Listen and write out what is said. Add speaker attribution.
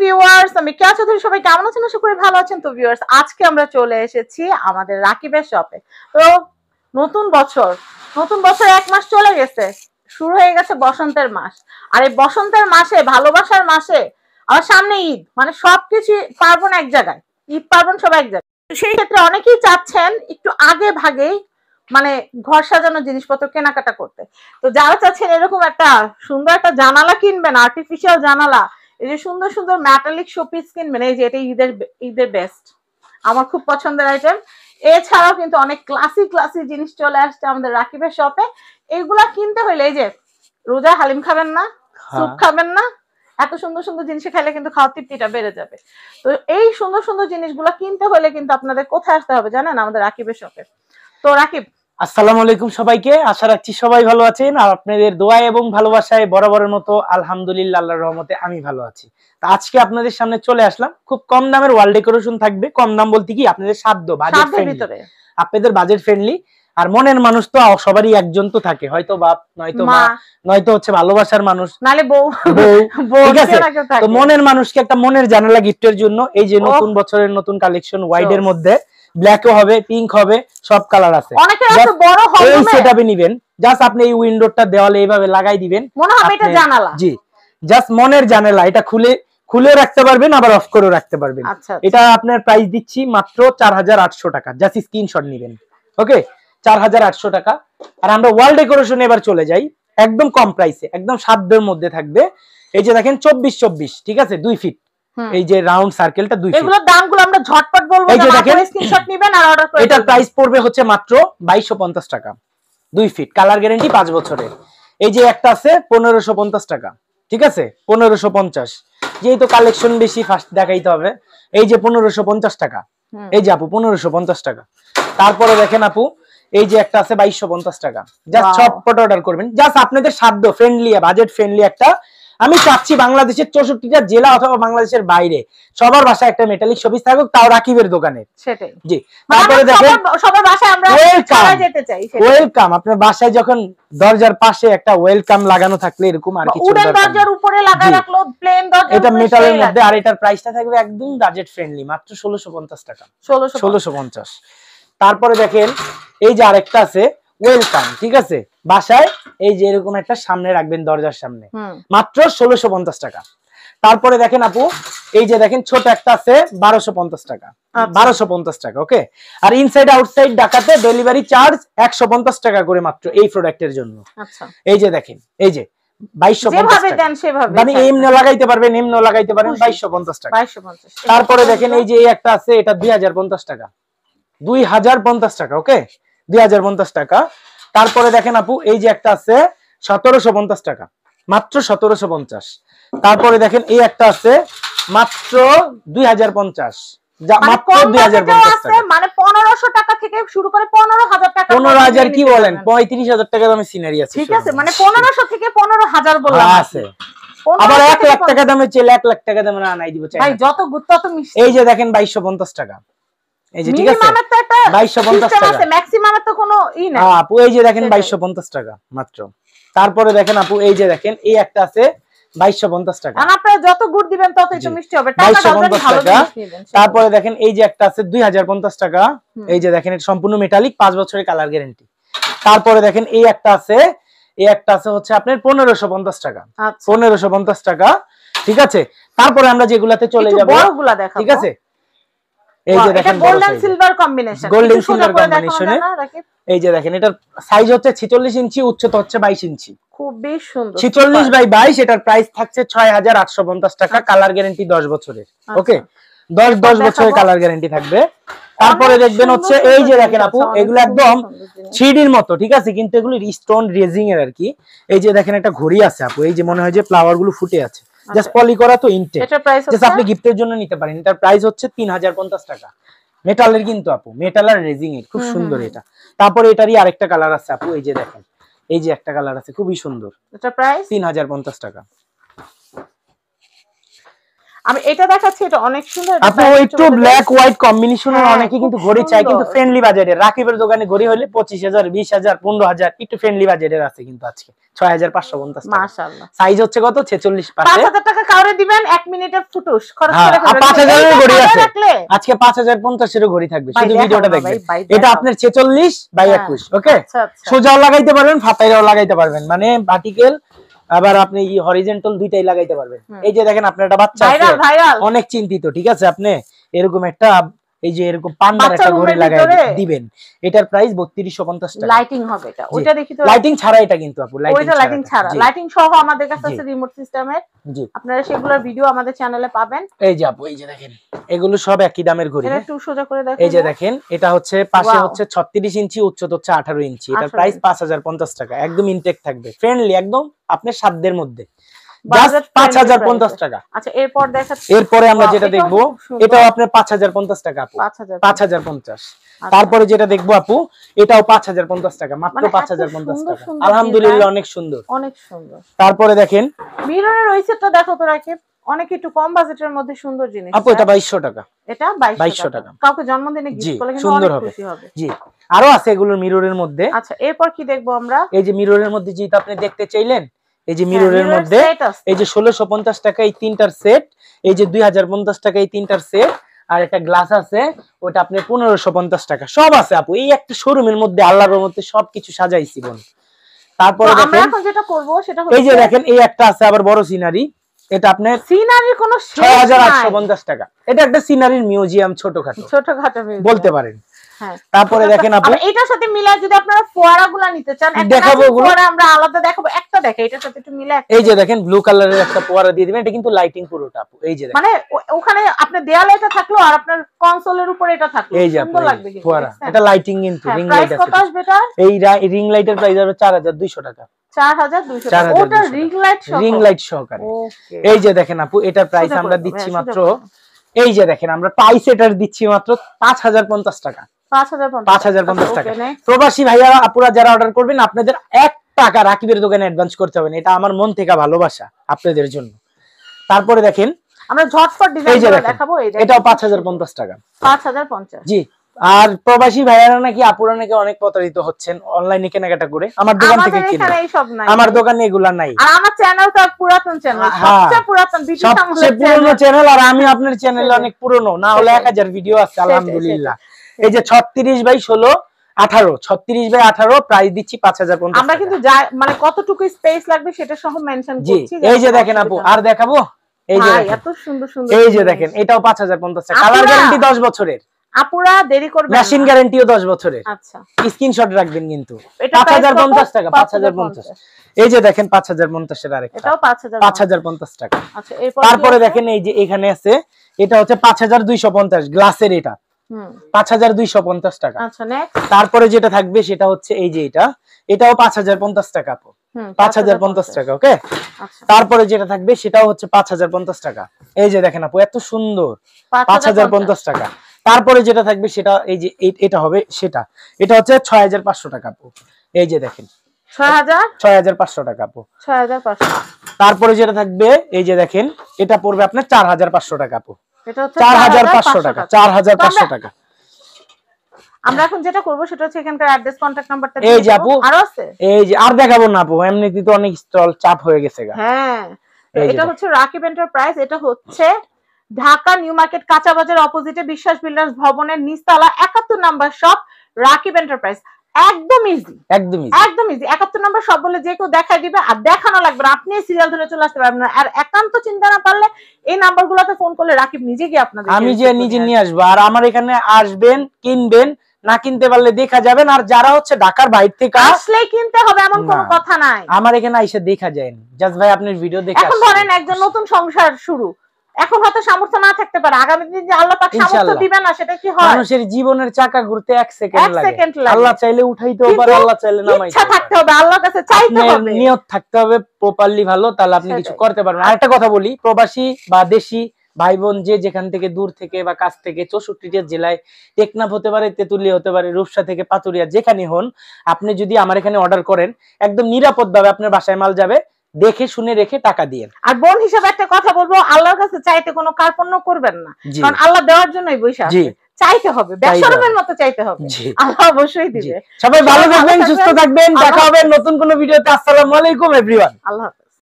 Speaker 1: Viewers, আমি কেয়া চৌধুরী। সবাই কেমন আছেন? আশা করি ভালো আছেন। তো ভিউয়ার্স, আজকে আমরা চলে এসেছি আমাদের রাকিবের শপে। তো নতুন বছর, নতুন বছর 1 মাস চলে গেছে, শুরু হয়ে গেছে বসন্তের মাস। আর এই বসন্তের মাসে, ভালোবাসার মাসে, আমার সামনে ঈদ, মানে সবকিছু পার্বণ এক জায়গায়, ঈদ পার্বণ সব এক জায়গায়। তো সেই ক্ষেত্রে অনেকেই চাচ্ছেন একটু আগে ভাগেই মানে ঘর সাজানোর জিনিসপত্র কেনাকাটা করতে। তো যারা চাচ্ছেন এরকম একটা সুন্দর একটা জানালা কিনবেন, আর্টিফিশিয়াল জানালা, এই যে সুন্দর সুন্দর মেটালিক শোপিস কিনবেন, এই যে এটা ঈদের বেস্ট, আমার খুব পছন্দের আইটেম। এছাড়াও কিন্তু অনেক ক্লাসিক ক্লাসিক জিনিস চলে আসছে আমাদের রাকিবের শপে। এইগুলা কিনতে হইলে এই যে রোজা হালিম খাবেন না, স্যুপ খাবেন না, এত সুন্দর সুন্দর জিনিস খাইলে কিন্তু খাওয়ার তৃপ্তিটা বেড়ে যাবে। তো এই সুন্দর সুন্দর জিনিসগুলো কিনতে হলে কিন্তু আপনাদের কোথায় আসতে হবে জানেন? আমাদের রাকিবের শপে। তো রাকিব,
Speaker 2: আসসালামু আলাইকুম সবাইকে। আশা রাখছি সবাই ভালো আছেন আর আপনাদের দোয়া এবং ভালোবাসায় বরাবরের মতো আলহামদুলিল্লাহ আল্লাহর রহমতে আমি ভালো আছি। তো আজকে আপনাদের সামনে চলে আসলাম, খুব কম দামের ওয়াল ডেকোরেশন থাকবে। কম দাম বলতে কি আপনাদের সাধ্য, বাজেট ফ্রেন্ডলি, আপনাদের বাজেট ফ্রেন্ডলি। আর মনের মানুষ তো সবারই একজন তো থাকে, হয়তো বাপ, নয়তো মা, নয়তো হচ্ছে ভালোবাসার মানুষ, নালে বউ। ঠিক আছে, তো মনের মানুষকে একটা মনের জানালা গিফটের জন্য এই যে নতুন বছরের নতুন কালেকশন হোয়াইটের মধ্যে ব্ল্যাকও হবে, পিঙ্ক হবে, সব কালার আছে।
Speaker 1: অনেকের আছে বড় হবে,
Speaker 2: এই সেটআপে নেবেন। জাস্ট আপনি এই উইন্ডোটা দেওয়ালে এইভাবে লাগাই দিবেন,
Speaker 1: মনে হবে এটা জানালা।
Speaker 2: জি, জাস্ট মনের জানালা। এটা খুলে রাখতে পারবেন, আবার অফ করে রাখতে পারবেন। এটা আপনার প্রাইস দিচ্ছি মাত্র 4800 টাকা। জাস্ট স্ক্রিনশট নেবেন, ওকে, 4800 টাকা। আর আমরা ওয়াল ডেকোরেশন এবার চলে যাই, একদম কম প্রাইসে, একদম সাধ্যের মধ্যে থাকবে। এই যে দেখেন 24-24, ঠিক আছে, 2 ফিট, এই যে রাউন্ড সার্কেলটা 2 ফিট।
Speaker 1: এগুলোর দামগুলো আমরা ঝটপট বলবো,
Speaker 2: এই যে দেখেন
Speaker 1: স্ক্রিনশট নেবেন আর অর্ডার করে।
Speaker 2: এটার প্রাইস পড়বে হচ্ছে মাত্র 2250 টাকা, 2 ফিট, কালার গ্যারান্টি 5 বছরের। এই যে একটা আছে 1550 টাকা, ঠিক আছে, 1550। যেহেতু কালেকশন বেশি, ফার্স্ট দেখাইতে হবে। এই যে 1550 টাকা, এই যে আপু 1550 টাকা। তারপরে দেখেন আপু, এই যে একটা আছে 2250 টাকা। জাস্ট ছটপট অর্ডার করবেন, জাস্ট আপনাদের সাধ্য ফ্রেন্ডলি, বাজেট ফ্রেন্ডলি একটা। আমি চাচ্ছি বাংলাদেশের 64টা জেলা অথবা বাংলাদেশের বাইরে সবার বাসায় একটা মেটালিক শোপিস থাকুক, তাও রাকিবের দোকানে।
Speaker 1: সেটাই,
Speaker 2: জি। তারপরে দেখেন
Speaker 1: সবার বাসায় আমরা ছাড়া যেতে চাই।
Speaker 2: ওয়েলকাম, আপনার বাসায় যখন দরজার পাশে একটা ওয়েলকাম লাগানো থাকলে এরকম আর কিছু
Speaker 1: উডেন দরজার উপরে লাগায় রাখলো, প্লেন দরজা,
Speaker 2: এটা মেটালের মধ্যে। আর এটার প্রাইসটা থাকবে একদম বাজেট ফ্রেন্ডলি, মাত্র 1650 টাকা, 1650। তারপরে দেখেন এই যে আরেকটা আছে ওয়েলকাম, ঠিক আছে, বাসায় এই যে এরকম একটা সামনে রাখবেন, দরজার সামনে, মাত্র 1650 টাকা। তারপরে দেখেন আপু, এই যে দেখেন ছোট একটা আছে 1250 টাকা, 1250 টাকা, ওকে। আর ইনসাইড আউটসাইড ঢাকাতে ডেলিভারি চার্জ 150 টাকা করে মাত্র এই প্রোডাক্টের জন্য। এই যে দেখেন, এই যে 2250 টাকা, মানে এমনি লাগাইতে পারবেন, এমনি লাগাইতে পারবেন, 2250 টাকা। তারপরে দেখেন এই যে এই একটা আছে, এটা 2050 টাকা, 2050 টাকা, ওকে, 2050 টাকা। তারপরে দেখেন আপু, এই যে একটা আছে 1750 টাকা, মাত্র 1750। তারপরে দেখেন এই একটা আছে মাত্র 2050, মাত্র 2050 টাকা,
Speaker 1: মানে 1500 টাকা থেকে শুরু করে 15000 টাকা।
Speaker 2: 15000 কি বলেন, 35000 টাকা দামে সিনারি আছে,
Speaker 1: ঠিক আছে, মানে 1500 থেকে 15000 বললাম
Speaker 2: আছে। আবার 1 লাখ টাকা দামে চেয়ে 1 লাখ টাকা দামে আনাই দিব চাই
Speaker 1: ভাই, যত গুড তত মিষ্টি।
Speaker 2: এই যে দেখেন 2250 টাকা, এই যে, ঠিক আছে, 2250 টাকা,
Speaker 1: ম্যাক্সিমাম তো কোনো ই না
Speaker 2: আপু। এই যে দেখেন 2250 টাকা মাত্র। তারপরে দেখেন আপু, এই যে দেখেন এই একটা আছে 2250 টাকা,
Speaker 1: আর আপনারা যত গুড দিবেন ততই তো মিষ্টি হবে, টাকা
Speaker 2: 2250 টাকা। তারপরে দেখেন এই যে একটা আছে 2050 টাকা, এই যে দেখেন এটা সম্পূর্ণ মেটালিক, 5 বছরের কালার গ্যারান্টি। তারপরে দেখেন এই একটা আছে, এই একটা আছে হচ্ছে আপনার 1550 টাকা, 1550 টাকা, ঠিক আছে। তারপরে আমরা যেগুলাতে চলে যাব,
Speaker 1: বড়গুলা দেখাবো,
Speaker 2: ঠিক আছে। এই যে দেখেন
Speaker 1: golden silver combination,
Speaker 2: golden silver কম্বিনেশনে। এই যে দেখেন এটার সাইজ হচ্ছে 46 ইঞ্চি, উচ্চতা হচ্ছে 22 ইঞ্চি,
Speaker 1: খুবই সুন্দর,
Speaker 2: 46x22। এটার প্রাইস থাকছে 6850 টাকা, কালার গ্যারান্টি 10 বছরের, ওকে, 10 বছরের কালার গ্যারান্টি থাকবে। তারপরে দেখবেন হচ্ছে এই যে দেখেন আপু, এগুলো একদম 3D এর মতো, ঠিক আছে, কিন্তু এগুলো স্টোন রেজিং এর আর কি। এই যে দেখেন একটা ঘড়ি আছে আপু, এই যে মনে হয় যে ফ্লাওয়ার গুলো ফুটে আছে, জাস্ট পলি করা, তো ইনটেক, জাস্ট আপনি গিফটের জন্য নিতে পারেন। এটার প্রাইস হচ্ছে 3050 টাকা, মেটালের কিন্তু আপু, মেটাল আর রেজিং এর, খুব সুন্দর এটা। তারপরে এটারই আরেকটা কালার আছে আপু, এই যে দেখেন, এই যে একটা কালার আছে খুবই সুন্দর, এটা প্রাইস 3050 টাকা।
Speaker 1: আমি এটা দেখাচ্ছি, এটা অনেক সুন্দর।
Speaker 2: আপনি একটু ব্ল্যাক হোয়াইট কম্বিনেশনের অনেকে কিন্তু ঘড়ি চাই, কিন্তু ফ্রেন্ডলি বাজেটের। রাকিবের দোকানে ঘড়ি হলে 25,000 20,000 15,000 একটু ফ্রেন্ডলি বাজেটের আছে, কিন্তু আজকে 6,550 টাকা।
Speaker 1: মাশাআল্লাহ।
Speaker 2: সাইজ হচ্ছে কত 46 পাশে।
Speaker 1: 5,000 টাকা কাউরে দিবেন 1 মিনিটে ফুটুস খরচ করে ফেলবেন।
Speaker 2: 5,000 এর ঘড়ি আছে আজকে, 5,050 এর ঘড়ি থাকবে, শুধু ভিডিওটা দেখবেন। এটা আপনার 46 বাই 21, ওকে। সোজাও লাগাইতে পারবেন, ফাতাইরাও লাগাইতে পারবেন, মানে ভার্টিক্যাল আবার আপনি হরিজন্টাল দুইটাই লাগাইতে পারবেন। এই যে দেখেন আপনার একটা বাচ্চা আছে অনেক চিন্তিত, ঠিক আছে, আপনি এরকম একটা এই যে এরকম পান্ডার একটা ঘড়ি লাগাই দিবেন। এটার প্রাইস 3250 টাকা।
Speaker 1: লাইটিং হবে এটা, ওইটা দেখি তো।
Speaker 2: লাইটিং ছাড়া এটা কিন্তু আপু,
Speaker 1: লাইটিং ছাড়া, লাইটিং সহ আমাদের কাছে আছে রিমোট সিস্টেমের। জি, আপনারা সেগুলোর ভিডিও আমাদের চ্যানেলে পাবেন।
Speaker 2: এই যে আপু, এই যে দেখেন এগুলো সব একই দামের ঘড়ি।
Speaker 1: এটা একটু সোজা করে দেখেন।
Speaker 2: এই যে দেখেন, এটা হচ্ছে পাশে হচ্ছে 36 ইঞ্চি, উচ্চতা হচ্ছে 18 ইঞ্চি। এটার প্রাইস 5050 টাকা। একদম ইনটেক থাকবে, ফ্রেন্ডলি, একদম আপনার সাধ্যের মধ্যে, জাস্ট 5050 টাকা।
Speaker 1: আচ্ছা, এরপর দেখাচ্ছি।
Speaker 2: এরপরে আমরা যেটা দেখবো এটাও আপনার 5050 টাকা আপু, 5050। তারপরে যেটা দেখবো আপু, এটাও 5050 টাকা, মাত্র 5050 টাকা। আলহামদুলিল্লাহ, অনেক সুন্দর, অনেক সুন্দর। তারপরে দেখেন
Speaker 1: মিররের ওই সেটটা দেখো তো রাকিব, অনেক একটু কম বাজেটের মধ্যে সুন্দর জিনিস।
Speaker 2: আপু এটা 2200 টাকা।
Speaker 1: এটা 2200 টাকা। কাউকে জন্মদিনে গিফট করলে কিন্তু অনেক খুশি হবে।
Speaker 2: জি, আরো আছে এগুলোর মিররের মধ্যে।
Speaker 1: আচ্ছা, এরপর কি দেখবো আমরা?
Speaker 2: এই যে মিররের মধ্যে যেটা আপনি দেখতে চাইলেন, এই যে মিররের মধ্যে এই যে 1650 টাকা এই তিনটার সেট, এই যে 2050 টাকা এই তিনটার সেট, আর একটা গ্লাস আছে ওটা আপনি 1550 টাকা। সব আছে আপু, এই একটা শোরুমের মধ্যে আল্লাহর রহমতে সবকিছু সাজাইছি বোন। তারপরে
Speaker 1: আমরা এখন যেটা করব সেটা হচ্ছে,
Speaker 2: এই যে দেখেন এই একটা আছে আবার বড় সিনারি, এটা আপনার
Speaker 1: সিনারির কোনো
Speaker 2: 6850 টাকা। এটা একটা সিনারির মিউজিয়াম, ছোটখাটো বলতে পারেন। তারপরে দেখেন আপু,
Speaker 1: এটার সাথে মিলা যদি আপনারা ফোয়ারাগুলো নিতে চান, একটা দেখাবো, ফোয়ারা আমরা আলাদা দেখাবো, একটা দেখে এটার সাথে একটু মিলা।
Speaker 2: এই যে দেখেন ব্লু কালারের একটা ফোয়ারা দিয়ে দিবেন, এটা কিন্তু লাইটিং পুরোটা আপু। এই যে
Speaker 1: মানে ওখানে আপনার দেয়ালে এটা থাকলো আর আপনার কনসোলের উপরে এটা থাকলো, সুন্দর লাগবে কিন্তু
Speaker 2: ফোয়ারা। এটা লাইটিং কিন্তু রিং লাইট আছে।
Speaker 1: কত আসবে এটা?
Speaker 2: এই রিং লাইটের প্রাইস হলো 4200 টাকা।
Speaker 1: 4200 টাকা, ওটা রিং লাইট সহকারে।
Speaker 2: এই যে দেখেন আপু, এটার প্রাইস আমরা দিচ্ছি মাত্র, এই যে দেখেন আমরা প্রাইস এটার দিচ্ছি মাত্র 5050 টাকা। 5050 টাকা। প্রবাসী ভাইয়া আপুরা যারা অর্ডার করবেন, আপনাদের 1 টাকা রাকিবের দোকানে অ্যাডভান্স করতে হবে না, এটা আমার মন থেকে ভালোবাসা আপনাদের জন্য। তারপরে দেখেন
Speaker 1: আমরা ঝটপট ডিজাইনগুলো দেখাবো।
Speaker 2: এটাও 5050 টাকা।
Speaker 1: 5050।
Speaker 2: জি, আর প্রবাসী ভাইয়ারা নাকি আপুরা নাকি অনেক প্রতারিত হচ্ছেন অনলাইনে কেনাকাটা করে। আমার দোকান থেকে কিনে, আমার দোকানে এগুলা নাই।
Speaker 1: আর আমার চ্যানেল তো পুরাতন চ্যানেল, সবচেয়ে পুরাতন ভিডিও,
Speaker 2: সবচেয়ে পুরনো চ্যানেল। আর আমি আপনার চ্যানেলে অনেক পুরনো, না হলে 1000 ভিডিও আছে আলহামদুলিল্লাহ। এই যে 36/16 18, 36/18 প্রাইস দিচ্ছি 5050।
Speaker 1: আমরা কিন্তু মানে কতটুকু স্পেস লাগবে সেটা সহ মেনশন করছি।
Speaker 2: এই যে দেখেন আপু, আর দেখাবো, এই যে
Speaker 1: এত সুন্দর সুন্দর,
Speaker 2: এই যে দেখেন এটাও 5050 টাকা। কালার গ্যারান্টি 10 বছরের,
Speaker 1: আপুরা দেরি করবেন,
Speaker 2: মেশিন গ্যারান্টিও 10 বছরের।
Speaker 1: আচ্ছা,
Speaker 2: স্ক্রিনশট রাখবেন কিন্তু। 5050 টাকা, 5050। এই যে দেখেন 5050 এর আরেকটা,
Speaker 1: এটাও
Speaker 2: 5050 টাকা।
Speaker 1: আচ্ছা, এরপর
Speaker 2: তারপরে দেখেন এই যে এখানে আছে, এটা হচ্ছে 5250 গ্লাসের, এটা 5250 টাকা।
Speaker 1: আচ্ছা, নেক্সট।
Speaker 2: তারপরে যেটা থাকবে সেটা হচ্ছে এই যে এটাও 5050 টাকা আপু, 5050 টাকা, ওকে। তারপরে যেটা থাকবে সেটাও হচ্ছে 5050 টাকা। এই যে দেখেন আপু, এত সুন্দর, 5050 টাকা। তারপরে যেটা থাকবে সেটা এই যে এটা হবে, সেটা এটা হচ্ছে 6500 টাকা আপু। এই যে দেখেন 6500 টাকা আপু,
Speaker 1: 6500।
Speaker 2: তারপরে যেটা থাকবে এই যে দেখেন, এটা পড়বে আপনার 4500 টাকা আপু।
Speaker 1: এটা হচ্ছে
Speaker 2: 4500 টাকা, 4500 টাকা।
Speaker 1: আমরা এখন যেটা করব সেটা হচ্ছে এখানকার অ্যাড্রেস, কন্টাক্ট নাম্বারটা
Speaker 2: এই যে আপু,
Speaker 1: আর আছে,
Speaker 2: এই যে আর দেখাবো না আপু, এমনিতেই তো অনেক স্টল চাপ হয়ে গেছে গা।
Speaker 1: হ্যাঁ, এটা হচ্ছে রাকিব এন্টারপ্রাইজ। এটা হচ্ছে ঢাকা নিউ মার্কেট কাঁচা বাজার অপোজিটে বিশ্বাস বিল্ডার্স ভবনের নিচতলা 71 নাম্বার শপ রাকিব এন্টারপ্রাইজ। একদম ইজি, একদম ইজি, একদম ইজি। 71 নাম্বার শপ বলে যে কেউ দেখাই দিবে, আর দেখানো লাগবে না, আপনি সিরিয়াল ধরে চলে আসতে পারবেন। আর একান্ত চিন্তা না পারলে এই নাম্বারগুলোতে ফোন করলে রাকিব নিজে গিয়ে আপনাদের,
Speaker 2: আমি যে নিজে নিয়ে আসবো, আর আমার এখানে আসবেন, কিনবেন, না কিনতে পারলে দেখা যাবেন। আর যারা হচ্ছে ঢাকার বাইরে থেকে
Speaker 1: আসলেই কিনতে হবে এমন কোনো কথা নাই,
Speaker 2: আমার এখানে এসে দেখা যায়। জাস্ট ভাই আপনার ভিডিও দেখে,
Speaker 1: এখন ধরেন একজন নতুন সংসার শুরু, এখন হয়তো সামর্থ্য না থাকতে পারে, আগামী দিন যে আল্লাহ পাক সামর্থ্য দিবে না সেটা কি হয়?
Speaker 2: মানুষের জীবনের চাকা ঘুরতে 1 সেকেন্ড লাগে। আল্লাহ চাইলে উঠাইতেও পারে, আল্লাহ চাইলে নামাইতে
Speaker 1: ইচ্ছা থাকতে হবে, আল্লাহর কাছে চাইতে হবে,
Speaker 2: নিয়ত থাকতে হবে প্রপারলি ভালো, তাহলে আপনি কিছু করতে পারবেন। আরেকটা কথা বলি, প্রবাসী বা দেশি ভাই বোন যে যেখান থেকে, দূর থেকে বা কাছ থেকে, 64টা জেলায়, টেকনাফ হতে পারে, তেতুলিয়া হতে পারে, রূপসা থেকে পাতুরিয়া, যেখানে হন, আপনি যদি আমার এখানে অর্ডার করেন, একদম নিরাপদ ভাবে আপনার বাসায় মাল যাবে। দেখে শুনে রেখে টাকা দিয়েন।
Speaker 1: আর বোন হিসেবে একটা কথা বলবো, আল্লাহর কাছে চাইতে কোনো কার্পণ্য করবেন না, কারণ আল্লাহ দেওয়ার জন্যই বসে আছে, চাইতে হবে, বেশরমের মতো চাইতে হবে, আল্লাহ অবশ্যই দিবে।
Speaker 2: সবাই ভালো থাকবেন, সুস্থ থাকবেন, দেখা হবে নতুন কোনো ভিডিওতে। আসসালামু আলাইকুম এভরিওয়ান।
Speaker 1: আল্লাহ।